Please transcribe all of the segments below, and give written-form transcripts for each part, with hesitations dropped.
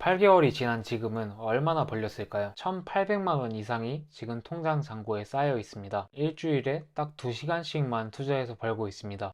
8개월이 지난 지금은 얼마나 벌렸을까요? 1,800만 원 이상이 지금 통장 잔고에 쌓여 있습니다. 일주일에 딱 2시간씩만 투자해서 벌고 있습니다.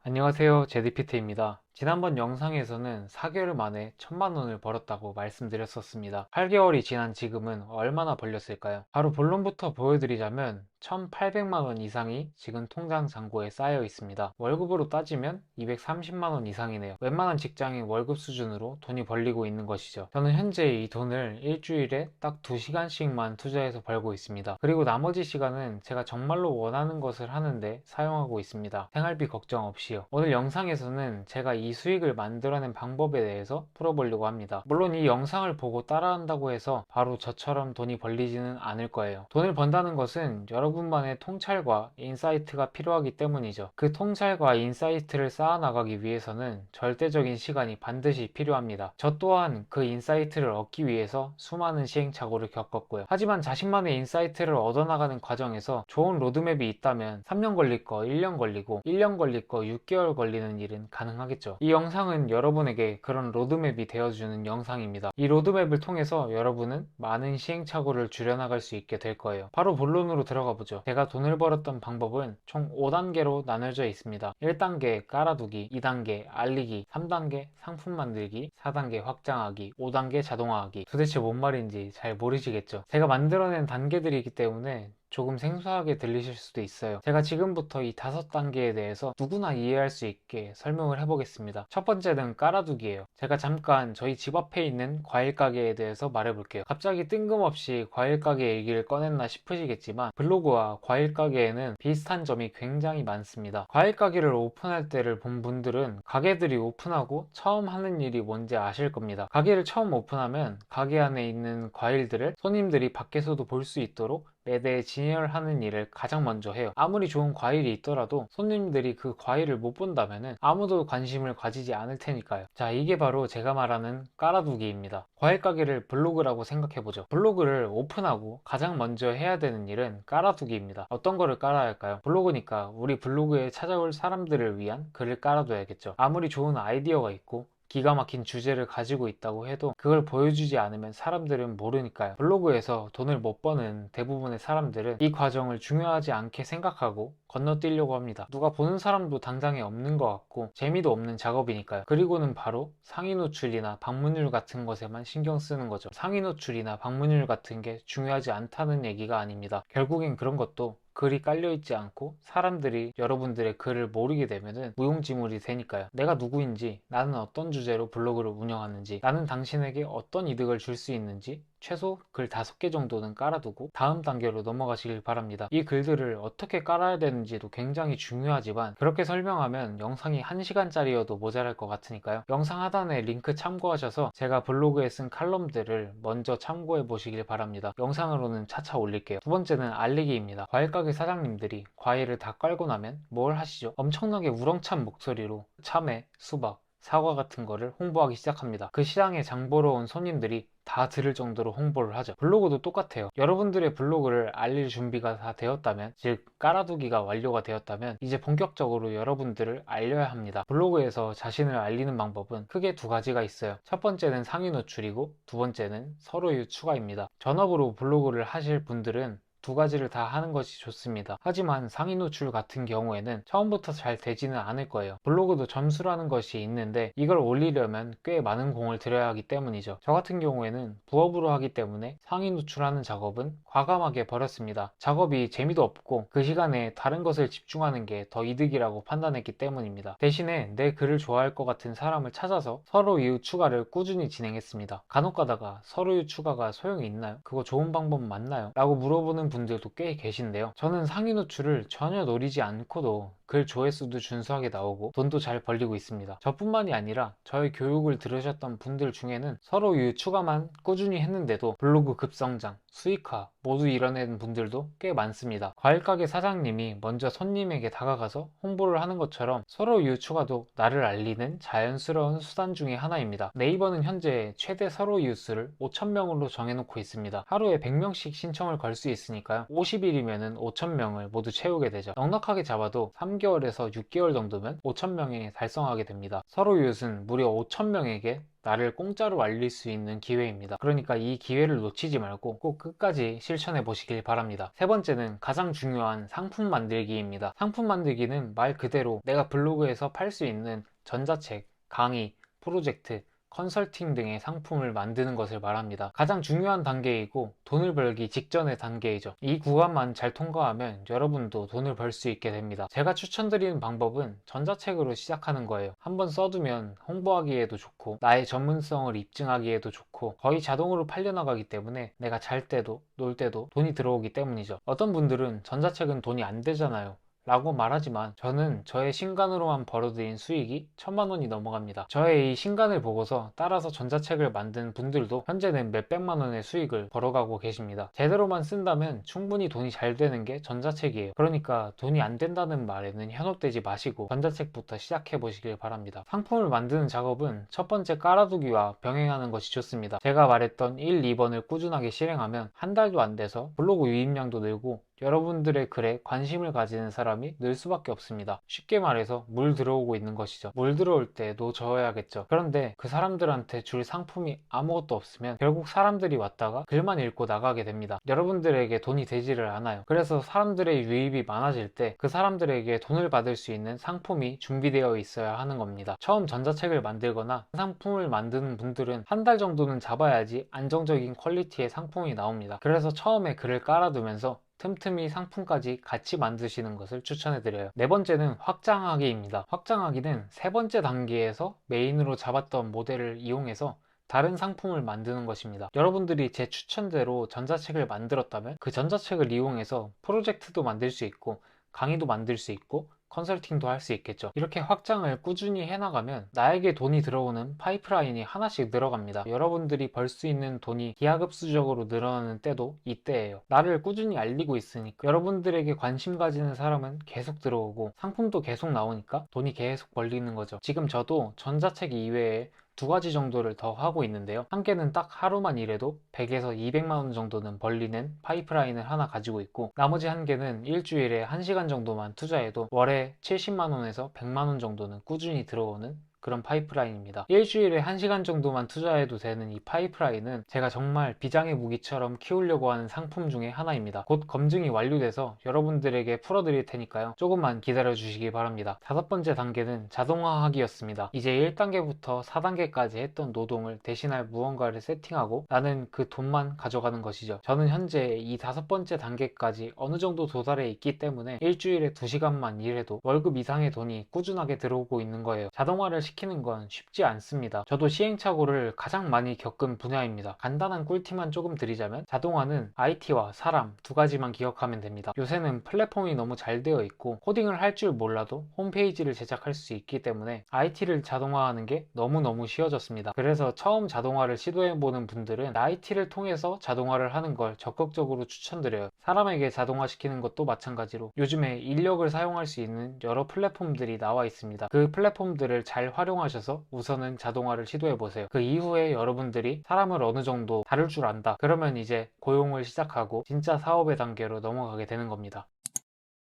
안녕하세요, 제디피트입니다. 지난번 영상에서는 4개월 만에 1,000만 원을 벌었다고 말씀드렸었습니다. 8개월이 지난 지금은 얼마나 벌렸을까요? 바로 본론부터 보여드리자면 1,800만 원 이상이 지금 통장 잔고에 쌓여 있습니다. 월급으로 따지면 230만 원 이상이네요. 웬만한 직장인 월급 수준으로 돈이 벌리고 있는 것이죠. 저는 현재 이 돈을 일주일에 딱 2시간씩만 투자해서 벌고 있습니다. 그리고 나머지 시간은 제가 정말로 원하는 것을 하는데 사용하고 있습니다. 생활비 걱정 없이요. 오늘 영상에서는 제가 이 수익을 만들어낸 방법에 대해서 풀어보려고 합니다. 물론 이 영상을 보고 따라한다고 해서 바로 저처럼 돈이 벌리지는 않을 거예요. 돈을 번다는 것은 여러분만의 통찰과 인사이트가 필요하기 때문이죠. 그 통찰과 인사이트를 쌓아나가기 위해서는 절대적인 시간이 반드시 필요합니다. 저 또한 그 인사이트를 얻기 위해서 수많은 시행착오를 겪었고요. 하지만 자신만의 인사이트를 얻어나가는 과정에서 좋은 로드맵이 있다면 3년 걸릴 거 1년 걸리고 1년 걸릴 거 6개월 걸리는 일은 가능하겠죠. 이 영상은 여러분에게 그런 로드맵이 되어주는 영상입니다. 이 로드맵을 통해서 여러분은 많은 시행착오를 줄여나갈 수 있게 될 거예요. 바로 본론으로 들어가 보죠. 제가 돈을 벌었던 방법은 총 5단계로 나눠져 있습니다. 1단계 깔아두기, 2단계 알리기, 3단계 상품 만들기, 4단계 확장하기, 5단계 자동화하기. 도대체 뭔 말인지 잘 모르시겠죠? 제가 만들어낸 단계들이기 때문에 조금 생소하게 들리실 수도 있어요. 제가 지금부터 이 5단계에 대해서 누구나 이해할 수 있게 설명을 해보겠습니다. 첫 번째는 깔아두기예요. 제가 잠깐 저희 집 앞에 있는 과일 가게에 대해서 말해볼게요. 갑자기 뜬금없이 과일 가게 얘기를 꺼냈나 싶으시겠지만 블로그와 과일 가게에는 비슷한 점이 굉장히 많습니다. 과일 가게를 오픈할 때를 본 분들은 가게들이 오픈하고 처음 하는 일이 뭔지 아실 겁니다. 가게를 처음 오픈하면 가게 안에 있는 과일들을 손님들이 밖에서도 볼 수 있도록 매대에 진열하는 일을 가장 먼저 해요. 아무리 좋은 과일이 있더라도 손님들이 그 과일을 못 본다면 아무도 관심을 가지지 않을 테니까요. 자, 이게 바로 제가 말하는 깔아두기입니다. 과일 가게를 블로그라고 생각해보죠. 블로그를 오픈하고 가장 먼저 해야 되는 일은 깔아두기입니다. 어떤 거를 깔아야 할까요? 블로그니까 우리 블로그에 찾아올 사람들을 위한 글을 깔아둬야겠죠. 아무리 좋은 아이디어가 있고 기가 막힌 주제를 가지고 있다고 해도 그걸 보여주지 않으면 사람들은 모르니까요. 블로그에서 돈을 못 버는 대부분의 사람들은 이 과정을 중요하지 않게 생각하고 건너뛰려고 합니다. 누가 보는 사람도 당장에 없는 것 같고 재미도 없는 작업이니까요. 그리고는 바로 상위 노출이나 방문율 같은 것에만 신경 쓰는 거죠. 상위 노출이나 방문율 같은 게 중요하지 않다는 얘기가 아닙니다. 결국엔 그런 것도 글이 깔려있지 않고 사람들이 여러분들의 글을 모르게 되면은 무용지물이 되니까요. 내가 누구인지, 나는 어떤 주제로 블로그를 운영하는지, 나는 당신에게 어떤 이득을 줄 수 있는지 최소 글 5개 정도는 깔아두고 다음 단계로 넘어가시길 바랍니다. 이 글들을 어떻게 깔아야 되는지도 굉장히 중요하지만 그렇게 설명하면 영상이 1시간짜리여도 모자랄 것 같으니까요. 영상 하단에 링크 참고하셔서 제가 블로그에 쓴 칼럼들을 먼저 참고해 보시길 바랍니다. 영상으로는 차차 올릴게요. 두 번째는 알리기입니다. 과일가게 사장님들이 과일을 다 깔고 나면 뭘 하시죠? 엄청나게 우렁찬 목소리로 참외, 수박, 사과 같은 거를 홍보하기 시작합니다. 그 시장에 장 보러 온 손님들이 다 들을 정도로 홍보를 하죠. 블로그도 똑같아요. 여러분들의 블로그를 알릴 준비가 다 되었다면, 즉 깔아두기가 완료가 되었다면 이제 본격적으로 여러분들을 알려야 합니다. 블로그에서 자신을 알리는 방법은 크게 두 가지가 있어요. 첫 번째는 상위 노출이고 두 번째는 서로유 추가입니다. 전업으로 블로그를 하실 분들은 두 가지를 다 하는 것이 좋습니다. 하지만 상위 노출 같은 경우에는 처음부터 잘 되지는 않을 거예요. 블로그도 점수라는 것이 있는데 이걸 올리려면 꽤 많은 공을 들여야 하기 때문이죠. 저 같은 경우에는 부업으로 하기 때문에 상위 노출하는 작업은 과감하게 버렸습니다. 작업이 재미도 없고 그 시간에 다른 것을 집중하는 게 더 이득이라고 판단했기 때문입니다. 대신에 내 글을 좋아할 것 같은 사람을 찾아서 서로 이웃 추가를 꾸준히 진행했습니다. 간혹 가다가 서로 이웃 추가가 소용이 있나요? 그거 좋은 방법 맞나요? 라고 물어보는 분들도 꽤 계신데요. 저는 상위 노출을 전혀 노리지 않고도 글 조회수도 준수하게 나오고 돈도 잘 벌리고 있습니다. 저뿐만이 아니라 저의 교육을 들으셨던 분들 중에는 서로 이웃 추가만 꾸준히 했는데도 블로그 급성장, 수익화 모두 이뤄낸 분들도 꽤 많습니다. 과일가게 사장님이 먼저 손님에게 다가가서 홍보를 하는 것처럼 서로 이웃 추가도 나를 알리는 자연스러운 수단 중에 하나입니다. 네이버는 현재 최대 서로 이웃 수를 5,000명으로 정해놓고 있습니다. 하루에 100명씩 신청을 걸 수 있으니 있으니까요. 50일이면은 5,000명을 모두 채우게 되죠. 넉넉하게 잡아도 3개월에서 6개월 정도면 5,000명에 달성하게 됩니다. 서로 이웃은 무려 5,000명에게 나를 공짜로 알릴 수 있는 기회입니다. 그러니까 이 기회를 놓치지 말고 꼭 끝까지 실천해 보시길 바랍니다. 세 번째는 가장 중요한 상품 만들기입니다. 상품 만들기는 말 그대로 내가 블로그에서 팔 수 있는 전자책, 강의, 프로젝트, 컨설팅 등의 상품을 만드는 것을 말합니다. 가장 중요한 단계이고 돈을 벌기 직전의 단계이죠. 이 구간만 잘 통과하면 여러분도 돈을 벌 수 있게 됩니다. 제가 추천드리는 방법은 전자책으로 시작하는 거예요. 한번 써두면 홍보하기에도 좋고 나의 전문성을 입증하기에도 좋고 거의 자동으로 팔려나가기 때문에 내가 잘 때도 놀 때도 돈이 들어오기 때문이죠. 어떤 분들은 전자책은 돈이 안 되잖아요 라고 말하지만 저는 저의 신간으로만 벌어들인 수익이 1,000만 원이 넘어갑니다. 저의 이 신간을 보고서 따라서 전자책을 만든 분들도 현재는 몇백만 원의 수익을 벌어가고 계십니다. 제대로만 쓴다면 충분히 돈이 잘 되는 게 전자책이에요. 그러니까 돈이 안 된다는 말에는 현혹되지 마시고 전자책부터 시작해 보시길 바랍니다. 상품을 만드는 작업은 첫 번째 깔아두기와 병행하는 것이 좋습니다. 제가 말했던 1, 2번을 꾸준하게 실행하면 한 달도 안 돼서 블로그 유입량도 늘고 여러분들의 글에 관심을 가지는 사람이 늘 수밖에 없습니다. 쉽게 말해서 물 들어오고 있는 것이죠. 물 들어올 때 노 저어야겠죠. 그런데 그 사람들한테 줄 상품이 아무것도 없으면 결국 사람들이 왔다가 글만 읽고 나가게 됩니다. 여러분들에게 돈이 되지를 않아요. 그래서 사람들의 유입이 많아질 때 그 사람들에게 돈을 받을 수 있는 상품이 준비되어 있어야 하는 겁니다. 처음 전자책을 만들거나 상품을 만드는 분들은 한 달 정도는 잡아야지 안정적인 퀄리티의 상품이 나옵니다. 그래서 처음에 글을 깔아두면서 틈틈이 상품까지 같이 만드시는 것을 추천해드려요. 네 번째는 확장하기입니다. 확장하기는 세 번째 단계에서 메인으로 잡았던 모델을 이용해서 다른 상품을 만드는 것입니다. 여러분들이 제 추천대로 전자책을 만들었다면 그 전자책을 이용해서 프로젝트도 만들 수 있고 강의도 만들 수 있고 컨설팅도 할 수 있겠죠. 이렇게 확장을 꾸준히 해나가면 나에게 돈이 들어오는 파이프라인이 하나씩 늘어갑니다. 여러분들이 벌 수 있는 돈이 기하급수적으로 늘어나는 때도 이때예요. 나를 꾸준히 알리고 있으니까 여러분들에게 관심 가지는 사람은 계속 들어오고 상품도 계속 나오니까 돈이 계속 벌리는 거죠. 지금 저도 전자책 이외에 두 가지 정도를 더 하고 있는데요. 한 개는 딱 하루만 일해도 100에서 200만 원 정도는 벌리는 파이프라인을 하나 가지고 있고 나머지 한 개는 일주일에 1시간 정도만 투자해도 월에 70만 원에서 100만 원 정도는 꾸준히 들어오는 그런 파이프라인입니다. 일주일에 1시간 정도만 투자해도 되는 이 파이프라인은 제가 정말 비장의 무기처럼 키우려고 하는 상품 중에 하나입니다. 곧 검증이 완료돼서 여러분들에게 풀어드릴 테니까요. 조금만 기다려 주시기 바랍니다. 다섯 번째 단계는 자동화하기였습니다. 이제 1단계부터 4단계까지 했던 노동을 대신할 무언가를 세팅하고 나는 그 돈만 가져가는 것이죠. 저는 현재 이 다섯 번째 단계까지 어느 정도 도달해 있기 때문에 일주일에 2시간만 일해도 월급 이상의 돈이 꾸준하게 들어오고 있는 거예요. 자동화를 시키는 건 쉽지 않습니다. 저도 시행착오를 가장 많이 겪은 분야입니다. 간단한 꿀팁만 조금 드리자면 자동화는 IT와 사람 두 가지만 기억하면 됩니다. 요새는 플랫폼이 너무 잘 되어 있고 코딩을 할 줄 몰라도 홈페이지를 제작할 수 있기 때문에 IT를 자동화하는 게 너무너무 쉬워졌습니다. 그래서 처음 자동화를 시도해보는 분들은 IT를 통해서 자동화를 하는 걸 적극적으로 추천드려요. 사람에게 자동화시키는 것도 마찬가지로 요즘에 인력을 사용할 수 있는 여러 플랫폼들이 나와 있습니다. 그 플랫폼들을 잘 활용하셔서 우선은 자동화를 시도해보세요. 그 이후에 여러분들이 사람을 어느 정도 다룰 줄 안다. 그러면 이제 고용을 시작하고 진짜 사업의 단계로 넘어가게 되는 겁니다.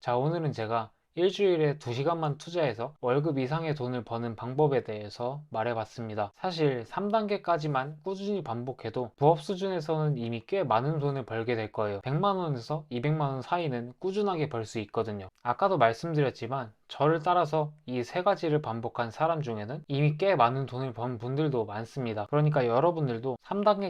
자, 오늘은 제가 일주일에 2시간만 투자해서 월급 이상의 돈을 버는 방법에 대해서 말해봤습니다. 사실 3단계까지만 꾸준히 반복해도 부업 수준에서는 이미 꽤 많은 돈을 벌게 될 거예요. 100만원에서 200만원 사이는 꾸준하게 벌 수 있거든요. 아까도 말씀드렸지만 저를 따라서 이 세 가지를 반복한 사람 중에는 이미 꽤 많은 돈을 번 분들도 많습니다. 그러니까 여러분들도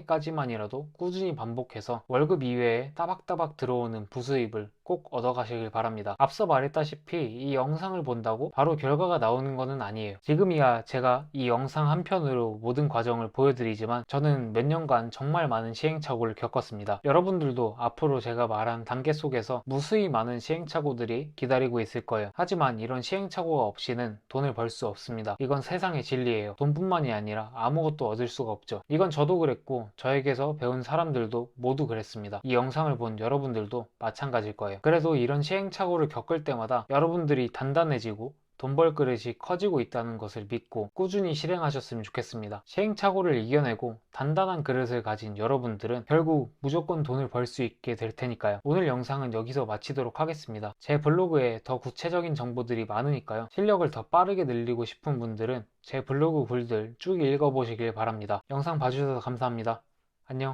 3단계까지만이라도 꾸준히 반복해서 월급 이외에 따박따박 들어오는 부수입을 꼭 얻어가시길 바랍니다. 앞서 말했다시피 이 영상을 본다고 바로 결과가 나오는 것은 아니에요. 지금이야 제가 이 영상 한 편으로 모든 과정을 보여드리지만 저는 몇 년간 정말 많은 시행착오를 겪었습니다. 여러분들도 앞으로 제가 말한 단계 속에서 무수히 많은 시행착오들이 기다리고 있을 거예요. 하지만 이런 시행착오가 없이는 돈을 벌 수 없습니다. 이건 세상의 진리예요. 돈뿐만이 아니라 아무것도 얻을 수가 없죠. 이건 저도 그랬고 저에게서 배운 사람들도 모두 그랬습니다. 이 영상을 본 여러분들도 마찬가지일 거예요. 그래도 이런 시행착오를 겪을 때마다 여러분들이 단단해지고 돈 벌 그릇이 커지고 있다는 것을 믿고 꾸준히 실행하셨으면 좋겠습니다. 시행착오를 이겨내고 단단한 그릇을 가진 여러분들은 결국 무조건 돈을 벌 수 있게 될 테니까요. 오늘 영상은 여기서 마치도록 하겠습니다. 제 블로그에 더 구체적인 정보들이 많으니까요. 실력을 더 빠르게 늘리고 싶은 분들은 제 블로그 글들 쭉 읽어보시길 바랍니다. 영상 봐주셔서 감사합니다. 안녕.